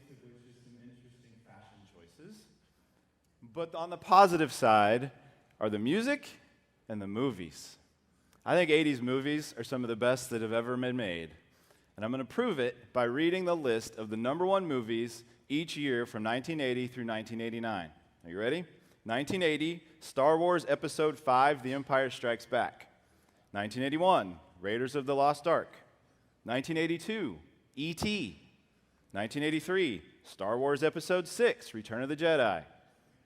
of which is some interesting fashion choices. But on the positive side are the music and the movies. I think 80s movies are some of the best that have ever been made. And I'm going to prove it by reading the list of the number one movies each year from 1980 through 1989. Are you ready? 1980, Star Wars Episode 5, The Empire Strikes Back. 1981, Raiders of the Lost Ark. 1982, E.T. 1983, Star Wars Episode 6, Return of the Jedi.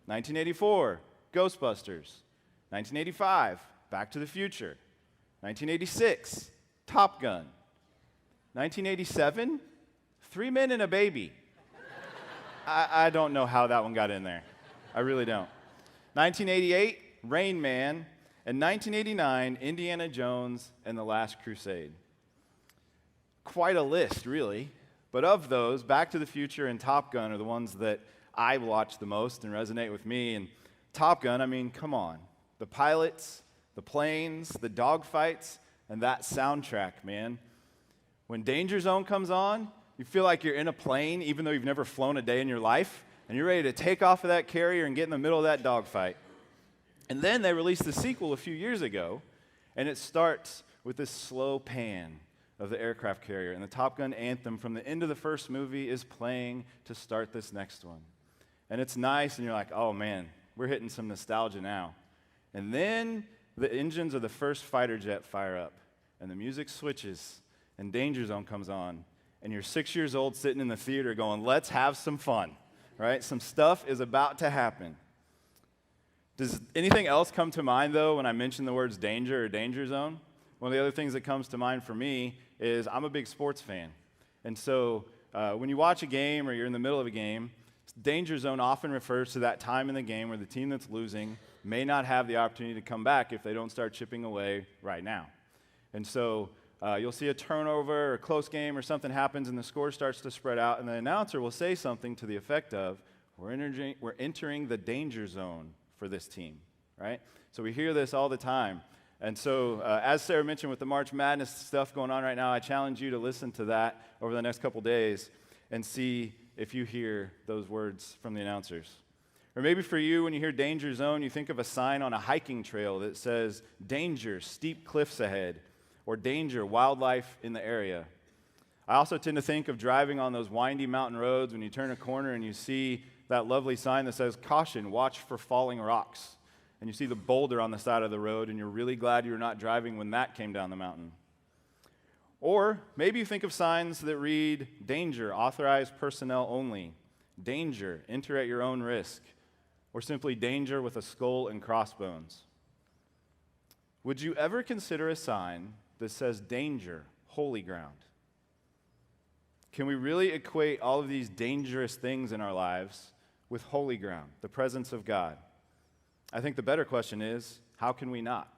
1984, Ghostbusters. 1985, Back to the Future. 1986, Top Gun. 1987, Three Men and a Baby. I don't know how that one got in there. I really don't. 1988, Rain Man. And 1989, Indiana Jones and the Last Crusade. Quite a list, really. But of those, Back to the Future and Top Gun are the ones that I watch the most and resonate with me. And Top Gun, I mean, come on. The pilots, the planes, the dogfights, and that soundtrack, man. When Danger Zone comes on, you feel like you're in a plane, even though you've never flown a day in your life, and you're ready to take off of that carrier and get in the middle of that dogfight. And then they released the sequel a few years ago, and it starts with this slow pan of the aircraft carrier, and the Top Gun anthem from the end of the first movie is playing to start this next one. And it's nice, and you're like, oh man, we're hitting some nostalgia now. And then the engines of the first fighter jet fire up, and the music switches, and Danger Zone comes on, and you're 6 years old sitting in the theater going, let's have some fun, right? Some stuff is about to happen. Does anything else come to mind, though, when I mention the words danger or danger zone? One of the other things that comes to mind for me is I'm a big sports fan. And so when you watch a game or you're in the middle of a game, danger zone often refers to that time in the game where the team that's losing may not have the opportunity to come back if they don't start chipping away right now. And so you'll see a turnover or a close game or something happens and the score starts to spread out, and the announcer will say something to the effect of, we're entering the danger zone for this team, right? So we hear this all the time. And so as Sarah mentioned with the March Madness stuff going on right now, I challenge you to listen to that over the next couple days and see if you hear those words from the announcers. Or maybe for you, when you hear danger zone, you think of a sign on a hiking trail that says, danger, steep cliffs ahead, or danger, wildlife in the area. I also tend to think of driving on those windy mountain roads when you turn a corner and you see that lovely sign that says, caution, watch for falling rocks. And you see the boulder on the side of the road, and you're really glad you're not driving when that came down the mountain. Or maybe you think of signs that read, danger, authorized personnel only, danger, enter at your own risk, or simply danger with a skull and crossbones. Would you ever consider a sign that says danger, holy ground? Can we really equate all of these dangerous things in our lives with holy ground, the presence of God? I think the better question is, how can we not?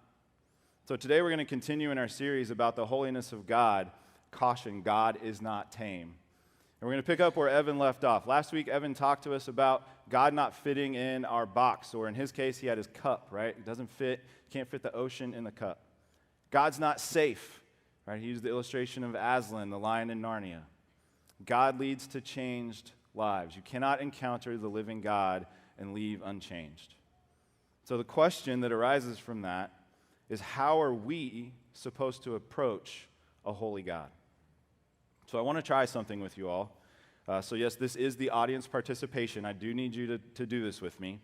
So today we're going to continue in our series about the holiness of God. Caution, God is not tame. And we're going to pick up where Evan left off. Last week, Evan talked to us about God not fitting in our box, or in his case, he had his cup, right? It doesn't fit, can't fit the ocean in the cup. God's not safe, right? He used the illustration of Aslan, the lion in Narnia. God leads to changed lives. You cannot encounter the living God and leave unchanged. So the question that arises from that is, how are we supposed to approach a holy God? So I want to try something with you all. So yes, this is the audience participation. I do need you to do this with me.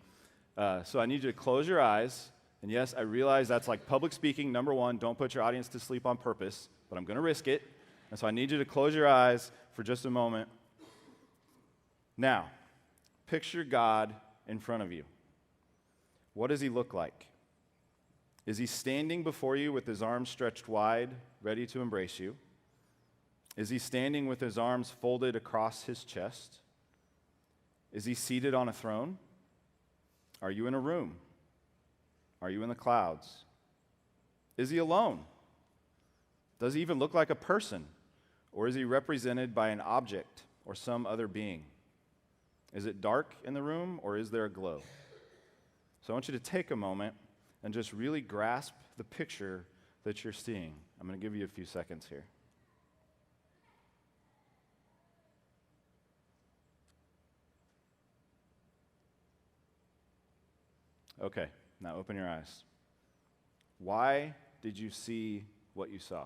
So I need you to close your eyes. And yes, I realize that's like public speaking. Number one, don't put your audience to sleep on purpose, but I'm going to risk it. And so I need you to close your eyes for just a moment. Now, picture God in front of you. What does he look like? Is he standing before you with his arms stretched wide, ready to embrace you? Is he standing with his arms folded across his chest? Is he seated on a throne? Are you in a room? Are you in the clouds? Is he alone? Does he even look like a person? Or is he represented by an object or some other being? Is it dark in the room, or is there a glow? So I want you to take a moment and just really grasp the picture that you're seeing. I'm going to give you a few seconds here. Okay, now open your eyes. Why did you see what you saw?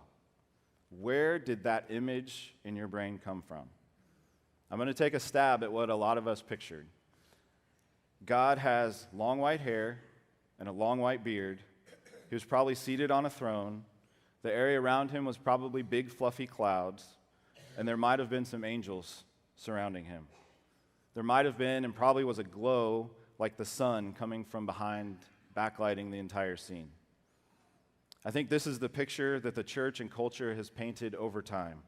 Where did that image in your brain come from? I'm going to take a stab at what a lot of us pictured. God has long white hair and a long white beard. He was probably seated on a throne. The area around him was probably big, fluffy clouds, and there might have been some angels surrounding him. There might have been and probably was a glow like the sun coming from behind, backlighting the entire scene. I think this is the picture that the church and culture has painted over time.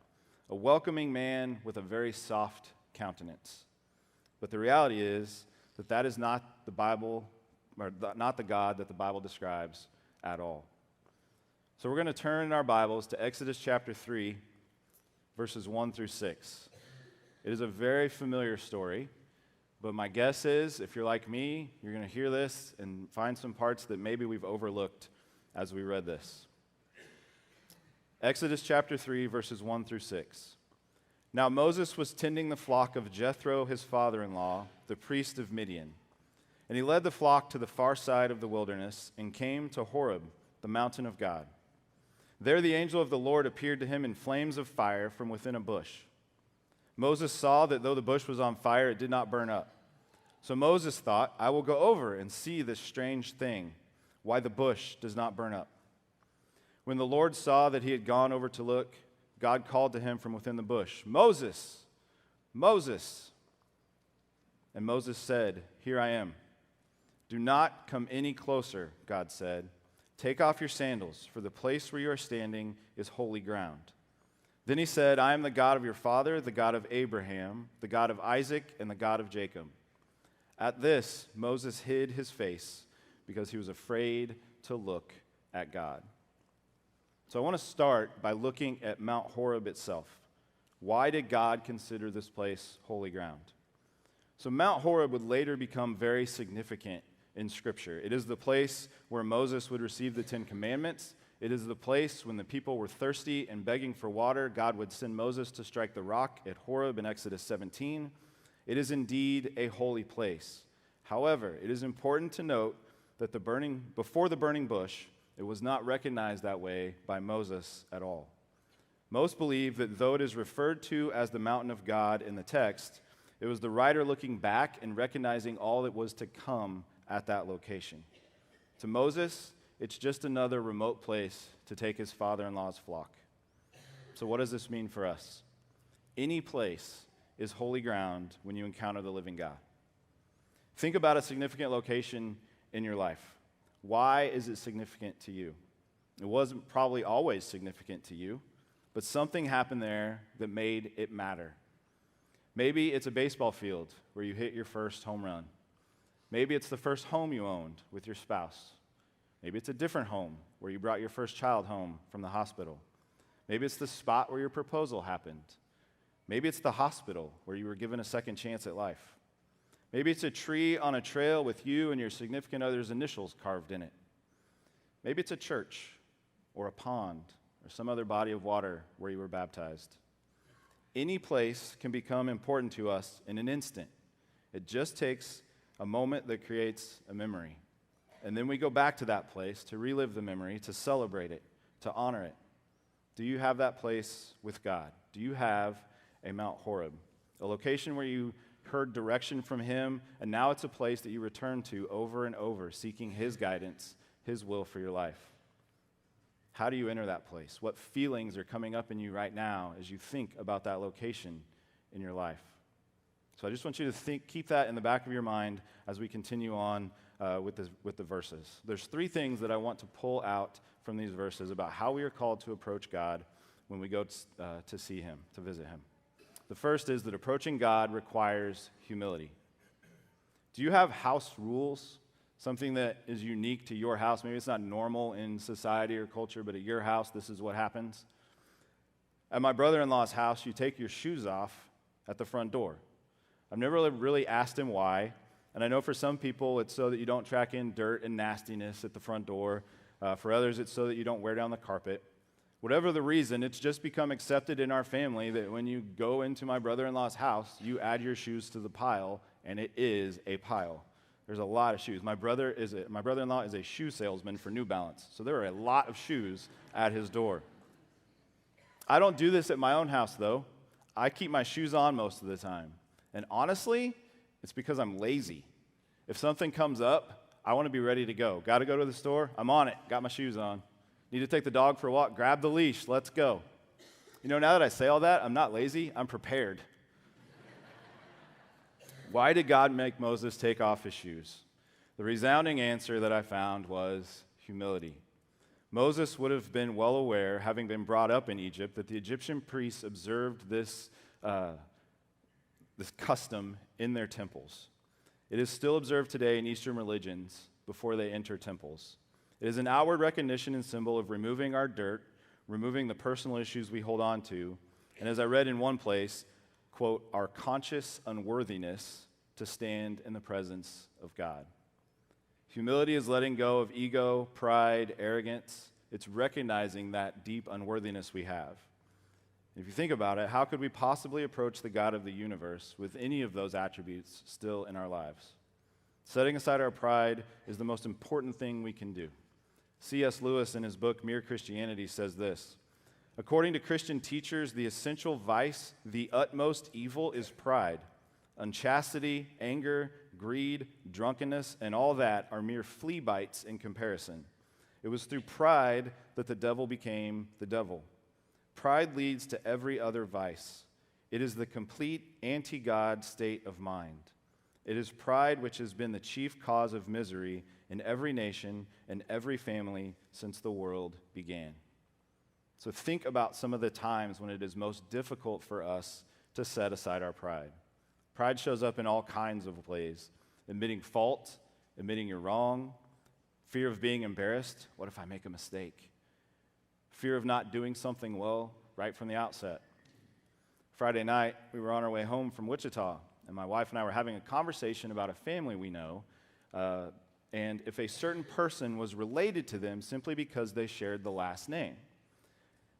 A welcoming man with a very soft countenance. But the reality is that that is not the Bible, or not the God that the Bible describes at all. So we're going to turn in our Bibles to Exodus chapter 3, verses 1 through 6. It is a very familiar story, but my guess is, if you're like me, you're going to hear this and find some parts that maybe we've overlooked as we read this. Exodus chapter 3, verses 1 through 6. Now Moses was tending the flock of Jethro, his father-in-law, the priest of Midian. And he led the flock to the far side of the wilderness and came to Horeb, the mountain of God. There the angel of the Lord appeared to him in flames of fire from within a bush. Moses saw that though the bush was on fire, it did not burn up. So Moses thought, I will go over and see this strange thing, why the bush does not burn up. When the Lord saw that he had gone over to look, God called to him from within the bush, Moses, Moses. And Moses said, Here I am. Do not come any closer, God said. Take off your sandals, for the place where you are standing is holy ground. Then he said, I am the God of your father, the God of Abraham, the God of Isaac, and the God of Jacob. At this, Moses hid his face because he was afraid to look at God. So I want to start by looking at Mount Horeb itself. Why did God consider this place holy ground? So Mount Horeb would later become very significant in Scripture. It is the place where Moses would receive the Ten Commandments. It is the place when the people were thirsty and begging for water, God would send Moses to strike the rock at Horeb in Exodus 17. It is indeed a holy place. However, it is important to note that before the burning bush, it was not recognized that way by Moses at all. Most believe that though it is referred to as the mountain of God in the text, it was the writer looking back and recognizing all that was to come at that location. To Moses, it's just another remote place to take his father-in-law's flock. So what does this mean for us? Any place is holy ground when you encounter the living God. Think about a significant location in your life. Why is it significant to you? It wasn't probably always significant to you, but something happened there that made it matter. Maybe it's a baseball field where you hit your first home run. Maybe it's the first home you owned with your spouse. Maybe it's a different home where you brought your first child home from the hospital. Maybe it's the spot where your proposal happened. Maybe it's the hospital where you were given a second chance at life. Maybe it's a tree on a trail with you and your significant other's initials carved in it. Maybe it's a church or a pond or some other body of water where you were baptized. Any place can become important to us in an instant. It just takes a moment that creates a memory. And then we go back to that place to relive the memory, to celebrate it, to honor it. Do you have that place with God? Do you have a Mount Horeb, a location where you heard direction from him, and now it's a place that you return to over and over, seeking his guidance, his will for your life? How do you enter that place? What feelings are coming up in you right now as you think about that location in your life? So I just want you to keep that in the back of your mind as we continue on with the verses. There's three things that I want to pull out from these verses about how we are called to approach God when we go to see him, to visit him. The first is that approaching God requires humility. Do you have house rules? Something that is unique to your house? Maybe it's not normal in society or culture, but at your house, this is what happens. At my brother-in-law's house, you take your shoes off at the front door. I've never really asked him why, and I know for some people it's so that you don't track in dirt and nastiness at the front door. For others, it's so that you don't wear down the carpet. Whatever the reason, it's just become accepted in our family that when you go into my brother-in-law's house, you add your shoes to the pile, and it is a pile. There's a lot of shoes. My brother-in-law is a shoe salesman for New Balance, so there are a lot of shoes at his door. I don't do this at my own house, though. I keep my shoes on most of the time. And honestly, it's because I'm lazy. If something comes up, I want to be ready to go. Got to go to the store? I'm on it. Got my shoes on. Need to take the dog for a walk? Grab the leash. Let's go. You know, now that I say all that, I'm not lazy. I'm prepared. Why did God make Moses take off his shoes? The resounding answer that I found was humility. Moses would have been well aware, having been brought up in Egypt, that the Egyptian priests observed this custom in their temples. It is still observed today in Eastern religions before they enter temples. It is an outward recognition and symbol of removing our dirt, removing the personal issues we hold on to, and as I read in one place, quote, our conscious unworthiness to stand in the presence of God. Humility is letting go of ego, pride, arrogance. It's recognizing that deep unworthiness we have. If you think about it, how could we possibly approach the God of the universe with any of those attributes still in our lives? Setting aside our pride is the most important thing we can do. C.S. Lewis, in his book Mere Christianity, says this: according to Christian teachers, the essential vice, the utmost evil, is pride. Unchastity, anger, greed, drunkenness, and all that are mere flea bites in comparison. It was through pride that the devil became the devil. Pride leads to every other vice. It is the complete anti-God state of mind. It is pride which has been the chief cause of misery in every nation and every family since the world began. So think about some of the times when it is most difficult for us to set aside our pride. Pride shows up in all kinds of ways: admitting fault, admitting you're wrong, fear of being embarrassed. What if I make a mistake? Fear of not doing something well right from the outset. Friday night, we were on our way home from Wichita, and my wife and I were having a conversation about a family we know, and if a certain person was related to them simply because they shared the last name.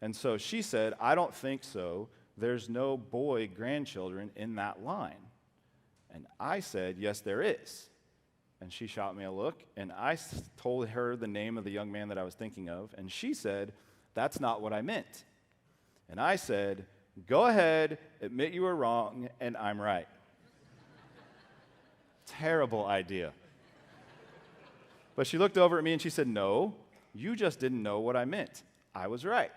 And so she said, I don't think so. There's no boy grandchildren in that line. And I said, yes, there is. And she shot me a look, and I told her the name of the young man that I was thinking of, and she said, that's not what I meant. And I said, go ahead, admit you were wrong, and I'm right. Terrible idea. But she looked over at me and she said, no, you just didn't know what I meant. I was right.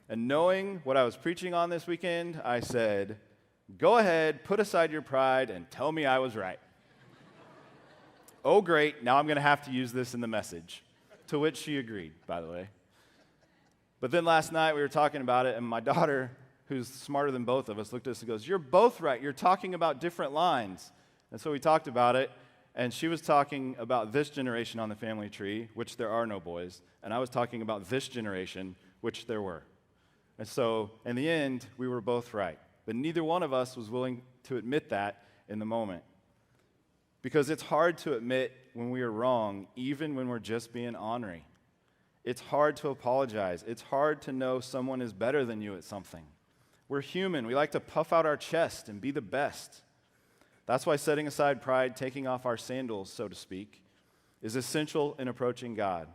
And knowing what I was preaching on this weekend, I said, go ahead, put aside your pride, and tell me I was right. Oh, great, now I'm going to have to use this in the message. To which she agreed, by the way. But then last night we were talking about it, and my daughter, who's smarter than both of us, looked at us and goes, you're both right. You're talking about different lines. And so we talked about it, and she was talking about this generation on the family tree, which there are no boys, and I was talking about this generation, which there were. And so in the end, we were both right. But neither one of us was willing to admit that in the moment. Because it's hard to admit when we are wrong, even when we're just being ornery. It's hard to apologize. It's hard to know someone is better than you at something. We're human. We like to puff out our chest and be the best. That's why setting aside pride, taking off our sandals, so to speak, is essential in approaching God.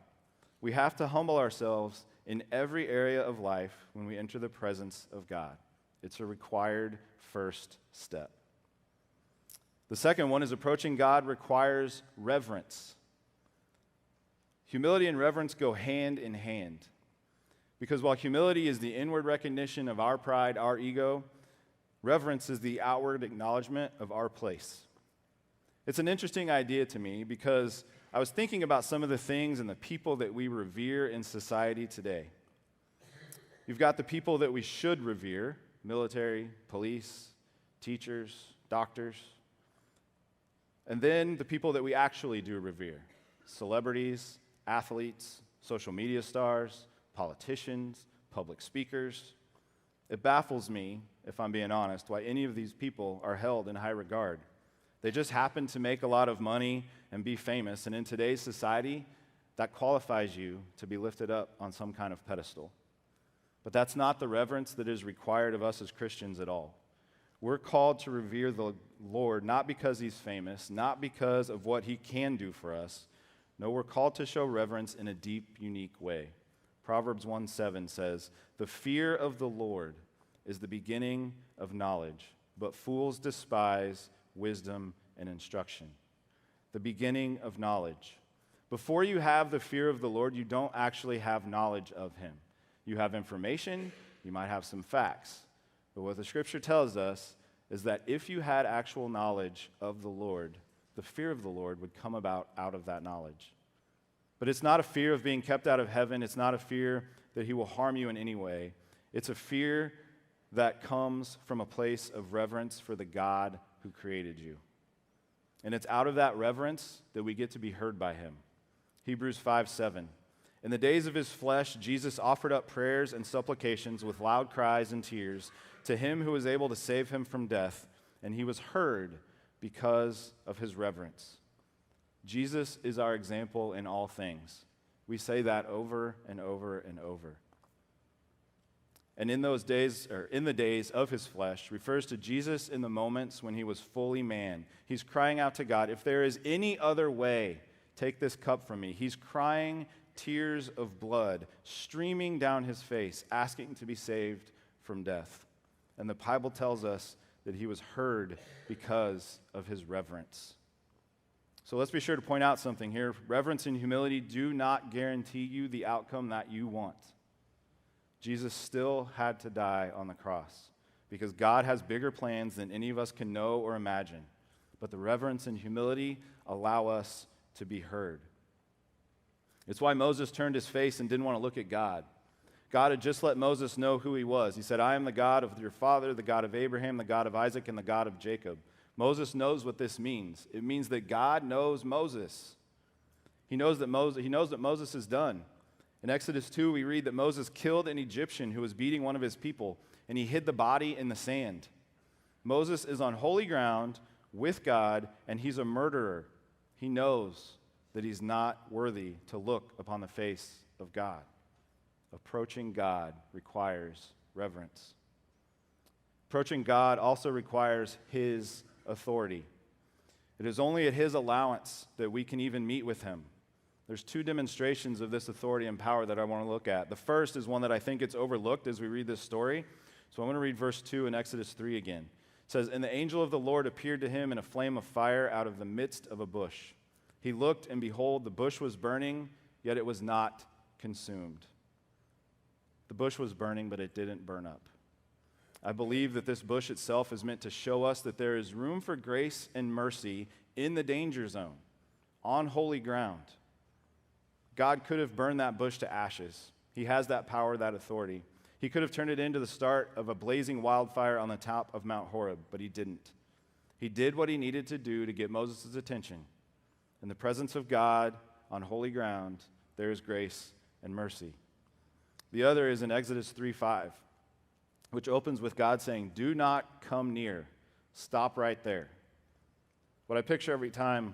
We have to humble ourselves in every area of life when we enter the presence of God. It's a required first step. The second one is approaching God requires reverence. Humility and reverence go hand in hand. Because while humility is the inward recognition of our pride, our ego, reverence is the outward acknowledgement of our place. It's an interesting idea to me because I was thinking about some of the things and the people that we revere in society today. You've got the people that we should revere: military, police, teachers, doctors. And then the people that we actually do revere: celebrities, athletes, social media stars, politicians, public speakers. It baffles me, if I'm being honest, why any of these people are held in high regard. They just happen to make a lot of money and be famous, and in today's society, that qualifies you to be lifted up on some kind of pedestal. But that's not the reverence that is required of us as Christians at all. We're called to revere the Lord not because he's famous, not because of what he can do for us. No, we're called to show reverence in a deep, unique way. Proverbs 1:7 says, "The fear of the Lord is the beginning of knowledge, but fools despise wisdom and instruction." The beginning of knowledge. Before you have the fear of the Lord, you don't actually have knowledge of him. You have information, you might have some facts. But what the scripture tells us is that if you had actual knowledge of the Lord, the fear of the Lord would come about out of that knowledge. But it's not a fear of being kept out of heaven. It's not a fear that he will harm you in any way. It's a fear that comes from a place of reverence for the God who created you. And it's out of that reverence that we get to be heard by him. Hebrews 5:7. In the days of his flesh, Jesus offered up prayers and supplications with loud cries and tears to him who was able to save him from death, and he was heard because of his reverence. Jesus is our example in all things. We say that over and over and over. And in those days, or in the days of his flesh, refers to Jesus in the moments when he was fully man. He's crying out to God, if there is any other way, take this cup from me. He's crying tears of blood streaming down his face, asking to be saved from death. And the Bible tells us that he was heard because of his reverence. So let's be sure to point out something here. Reverence and humility do not guarantee you the outcome that you want. Jesus still had to die on the cross because God has bigger plans than any of us can know or imagine. But the reverence and humility allow us to be heard. It's why Moses turned his face and didn't want to look at God. God had just let Moses know who he was. He said, I am the God of your father, the God of Abraham, the God of Isaac, and the God of Jacob. Moses knows what this means. It means that God knows Moses. He knows that Moses is done. In Exodus 2, we read that Moses killed an Egyptian who was beating one of his people, and he hid the body in the sand. Moses is on holy ground with God, and he's a murderer. He knows that he's not worthy to look upon the face of God. Approaching God requires reverence. Approaching God also requires his authority. It is only at his allowance that we can even meet with him. There's two demonstrations of this authority and power that I want to look at. The first is one that I think gets overlooked as we read this story. So I'm going to read verse 2 in Exodus 3 again. It says, And the angel of the Lord appeared to him in a flame of fire out of the midst of a bush. He looked, and behold, the bush was burning, yet it was not consumed. The bush was burning, but it didn't burn up. I believe that this bush itself is meant to show us that there is room for grace and mercy in the danger zone, on holy ground. God could have burned that bush to ashes. He has that power, that authority. He could have turned it into the start of a blazing wildfire on the top of Mount Horeb, but he didn't. He did what he needed to do to get Moses' attention. In the presence of God, on holy ground, there is grace and mercy. The other is in Exodus 3:5, which opens with God saying, Do not come near. Stop right there. What I picture every time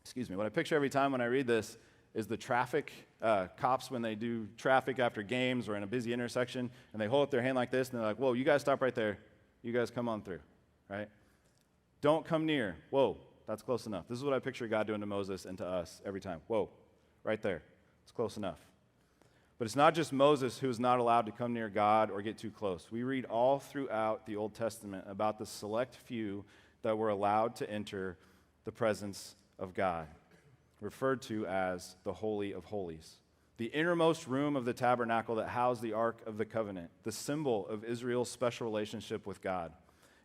when I read this is the traffic cops when they do traffic after games or in a busy intersection, and they hold up their hand like this, and they're like, whoa, you guys stop right there. You guys come on through, right? Don't come near. Whoa, that's close enough. This is what I picture God doing to Moses and to us every time. Whoa, right there. It's close enough. But it's not just Moses who's not allowed to come near God or get too close. We read all throughout the Old Testament about the select few that were allowed to enter the presence of God, referred to as the Holy of Holies, the innermost room of the tabernacle that housed the Ark of the Covenant, the symbol of Israel's special relationship with God.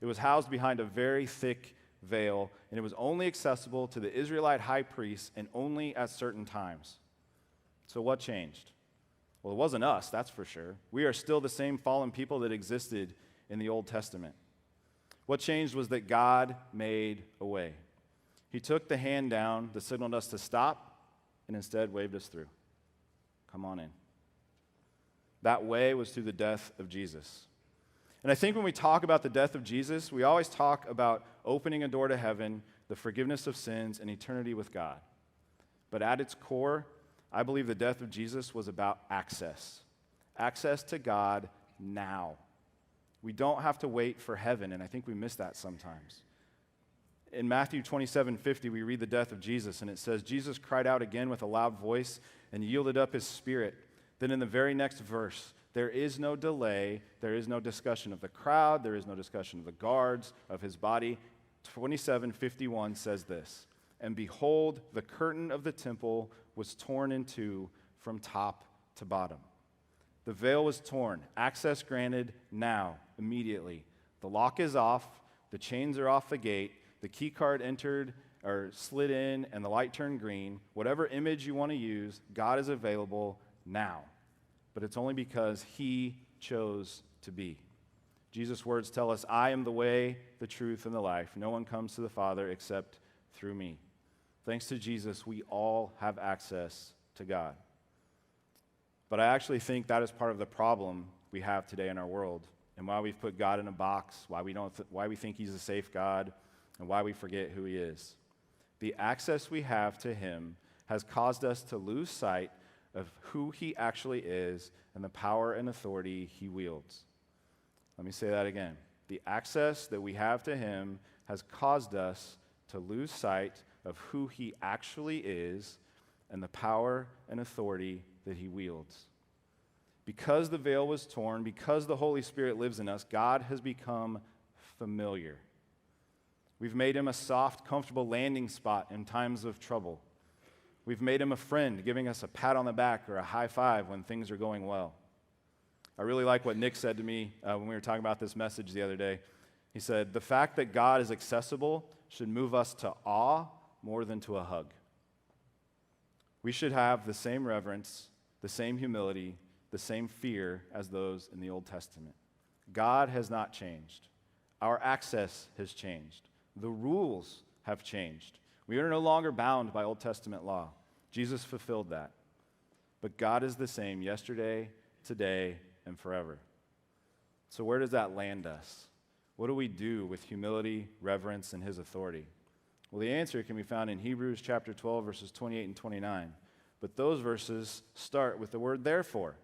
It was housed behind a very thick veil, and it was only accessible to the Israelite high priests and only at certain times. So what changed? Well, it wasn't us, that's for sure. We are still the same fallen people that existed in the Old Testament. What changed was that God made a way. He took the hand down that signaled us to stop and instead waved us through. Come on in. That way was through the death of Jesus. And I think when we talk about the death of Jesus, we always talk about opening a door to heaven, the forgiveness of sins, and eternity with God. But at its core, I believe the death of Jesus was about access. Access to God now. We don't have to wait for heaven, and I think we miss that sometimes. In Matthew 27:50, we read the death of Jesus, and it says, Jesus cried out again with a loud voice and yielded up his spirit. Then in the very next verse, there is no delay, there is no discussion of the crowd, there is no discussion of the guards, of his body. 27:51 says this, and behold, the curtain of the temple was torn in two from top to bottom. The veil was torn, access granted now, immediately. The lock is off, the chains are off the gate, the key card entered or slid in, and the light turned green. Whatever image you want to use, God is available now. But it's only because he chose to be. Jesus' words tell us, I am the way, the truth, and the life. No one comes to the Father except through me. Thanks to Jesus, we all have access to God. But I actually think that is part of the problem we have today in our world, and why we've put God in a box, why we think he's a safe God, and why we forget who he is. The access we have to him has caused us to lose sight of who he actually is and the power and authority he wields. Let me say that again. The access that we have to him has caused us to lose sight of who he actually is and the power and authority that he wields. Because the veil was torn, because the Holy Spirit lives in us, God has become familiar. We've made him a soft, comfortable landing spot in times of trouble. We've made him a friend, giving us a pat on the back or a high five when things are going well. I really like what Nick said to me when we were talking about this message the other day. He said, the fact that God is accessible should move us to awe more than to a hug. We should have the same reverence, the same humility, the same fear as those in the Old Testament. God has not changed. Our access has changed. The rules have changed. We are no longer bound by Old Testament law. Jesus fulfilled that. But God is the same yesterday, today, and forever. So where does that land us? What do we do with humility, reverence, and his authority? Well, the answer can be found in Hebrews chapter 12, verses 28 and 29. But those verses start with the word therefore.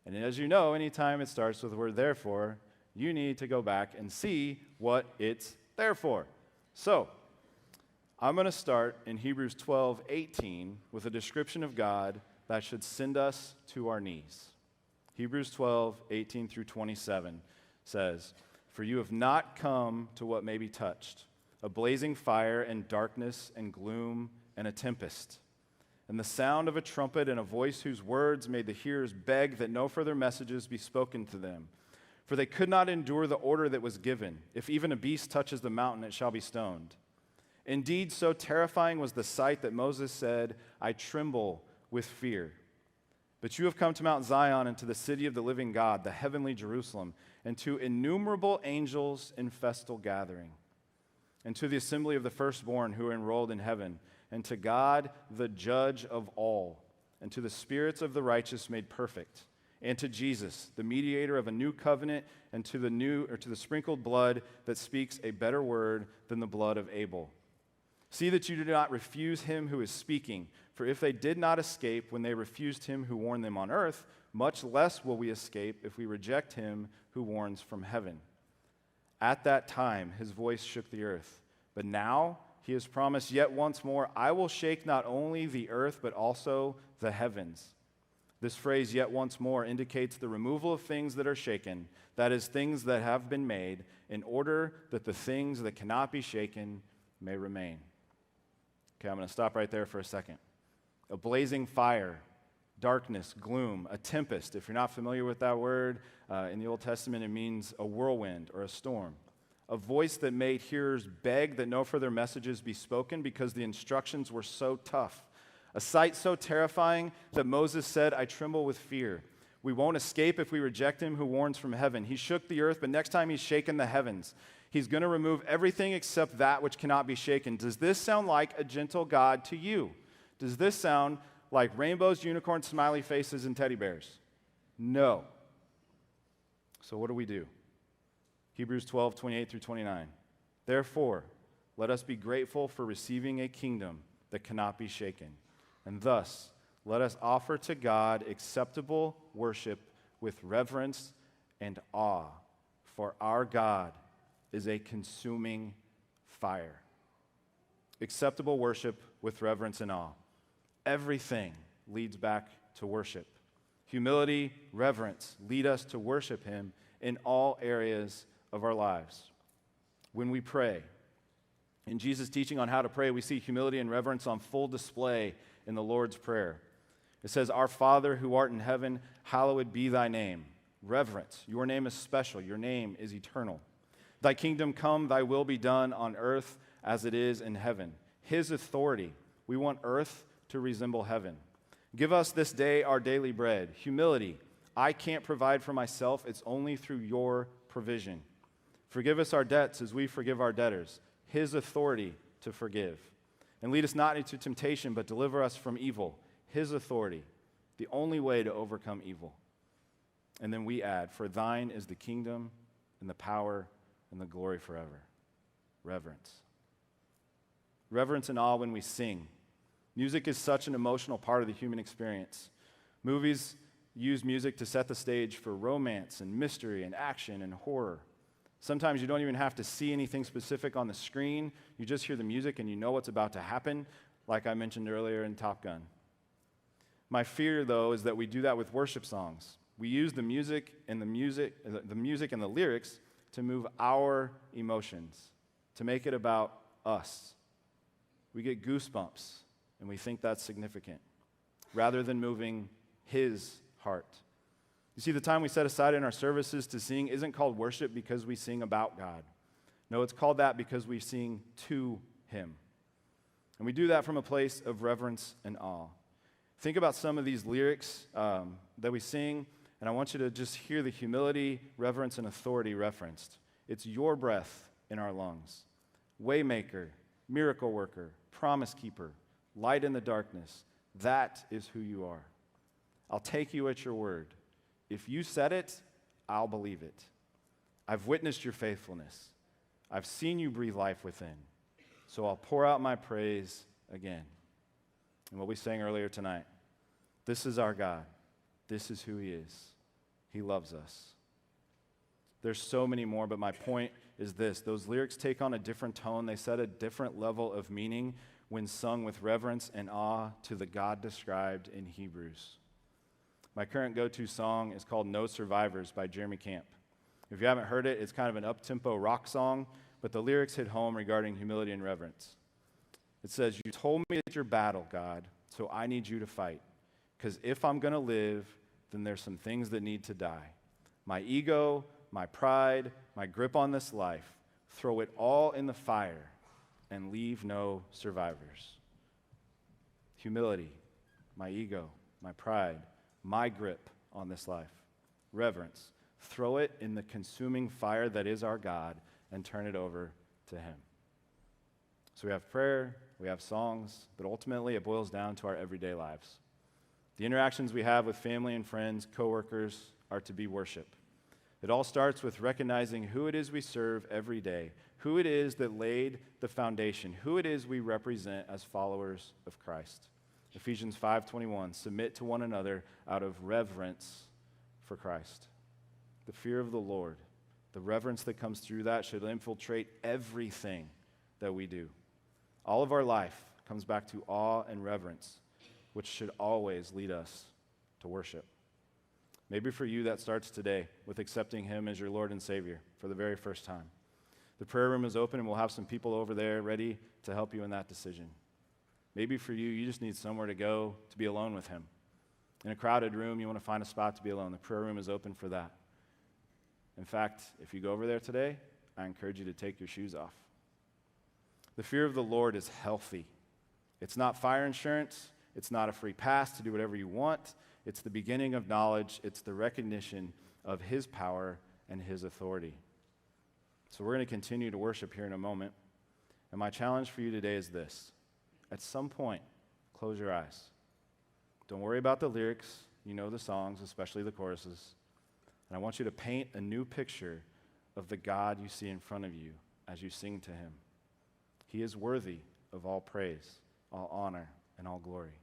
And as you know, anytime it starts with the word therefore, you need to go back and see what it's there for. So, I'm going to start in Hebrews 12:18 with a description of God that should send us to our knees. Hebrews 12:18 through 27 says, for you have not come to what may be touched, a blazing fire and darkness and gloom and a tempest, and the sound of a trumpet and a voice whose words made the hearers beg that no further messages be spoken to them. For they could not endure the order that was given. If even a beast touches the mountain, it shall be stoned. Indeed, so terrifying was the sight that Moses said, I tremble with fear. But you have come to Mount Zion and to the city of the living God, the heavenly Jerusalem, and to innumerable angels in festal gathering, and to the assembly of the firstborn who are enrolled in heaven, and to God, the judge of all, and to the spirits of the righteous made perfect, and to Jesus, the mediator of a new covenant, and to the sprinkled blood that speaks a better word than the blood of Abel. See that you do not refuse him who is speaking, for if they did not escape when they refused him who warned them on earth, much less will we escape if we reject him who warns from heaven. At that time his voice shook the earth, but now he has promised yet once more, I will shake not only the earth but also the heavens. This phrase, yet once more, indicates the removal of things that are shaken, that is, things that have been made, in order that the things that cannot be shaken may remain. Okay, I'm going to stop right there for a second. A blazing fire, darkness, gloom, a tempest. If you're not familiar with that word, in the Old Testament it means a whirlwind or a storm. A voice that made hearers beg that no further messages be spoken because the instructions were so tough. A sight so terrifying that Moses said, I tremble with fear. We won't escape if we reject him who warns from heaven. He shook the earth, but next time he's shaken the heavens. He's going to remove everything except that which cannot be shaken. Does this sound like a gentle God to you? Does this sound like rainbows, unicorns, smiley faces, and teddy bears? No. So what do we do? Hebrews 12:28 through 29. Therefore, let us be grateful for receiving a kingdom that cannot be shaken. And thus, let us offer to God acceptable worship with reverence and awe. for our God is a consuming fire. Acceptable worship with reverence and awe. Everything leads back to worship. Humility, reverence lead us to worship him in all areas of our lives. When we pray, in Jesus' teaching on how to pray, we see humility and reverence on full display in the Lord's Prayer. It says, "Our Father who art in heaven, hallowed be thy name." Reverence. Your name is special. Your name is eternal. "Thy kingdom come, thy will be done on earth as it is in heaven." His authority. We want earth to resemble heaven. "Give us this day our daily bread." Humility. I can't provide for myself. It's only through your provision. "Forgive us our debts as we forgive our debtors." His authority to forgive. "And lead us not into temptation, but deliver us from evil." His authority, the only way to overcome evil. And then we add, "For thine is the kingdom and the power and the glory forever." Reverence. Reverence and awe when we sing. Music is such an emotional part of the human experience. Movies use music to set the stage for romance and mystery and action and horror. Sometimes you don't even have to see anything specific on the screen. You just hear the music and you know what's about to happen, like I mentioned earlier in Top Gun. My fear, though, is that we do that with worship songs. We use the music and the lyrics to move our emotions, to make it about us. We get goosebumps, and we think that's significant, rather than moving his heart. You see, the time we set aside in our services to sing isn't called worship because we sing about God. No, it's called that because we sing to him. And we do that from a place of reverence and awe. Think about some of these lyrics that we sing, and I want you to just hear the humility, reverence, and authority referenced. It's your breath in our lungs. Waymaker, miracle worker, promise keeper, light in the darkness. That is who you are. I'll take you at your word. If you said it, I'll believe it. I've witnessed your faithfulness. I've seen you breathe life within. So I'll pour out my praise again. And what we sang earlier tonight, this is our God. This is who he is. He loves us. There's so many more, but my point is this. Those lyrics take on a different tone. They set a different level of meaning when sung with reverence and awe to the God described in Hebrews. My current go-to song is called "No Survivors" by Jeremy Camp. If you haven't heard it, it's kind of an up-tempo rock song, but the lyrics hit home regarding humility and reverence. It says, "You told me it's your battle, God, so I need you to fight. Because if I'm going to live, then there's some things that need to die. My ego, my pride, my grip on this life, throw it all in the fire and leave no survivors." Humility, my ego, my pride, my grip on this life. Reverence, throw it in the consuming fire that is our God and turn it over to him. So we have prayer, we have songs, but ultimately it boils down to our everyday lives. The interactions we have with family and friends, coworkers, are to be worship. It all starts with recognizing who it is we serve every day, who it is that laid the foundation, who it is we represent as followers of Christ. Ephesians 5:21, submit to one another out of reverence for Christ. The fear of the Lord, the reverence that comes through that should infiltrate everything that we do. All of our life comes back to awe and reverence, which should always lead us to worship. Maybe for you that starts today with accepting him as your Lord and Savior for the very first time. The prayer room is open and we'll have some people over there ready to help you in that decision. Maybe for you, you just need somewhere to go to be alone with him. In a crowded room, you want to find a spot to be alone. The prayer room is open for that. In fact, if you go over there today, I encourage you to take your shoes off. The fear of the Lord is healthy. It's not fire insurance. It's not a free pass to do whatever you want. It's the beginning of knowledge. It's the recognition of his power and his authority. So we're going to continue to worship here in a moment. And my challenge for you today is this. At some point, close your eyes. Don't worry about the lyrics. You know the songs, especially the choruses. And I want you to paint a new picture of the God you see in front of you as you sing to him. He is worthy of all praise, all honor, and all glory.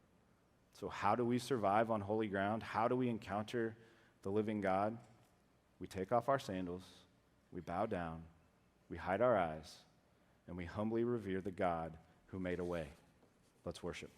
So how do we survive on holy ground? How do we encounter the living God? We take off our sandals, we bow down, we hide our eyes, and we humbly revere the God who made a way. Let's worship.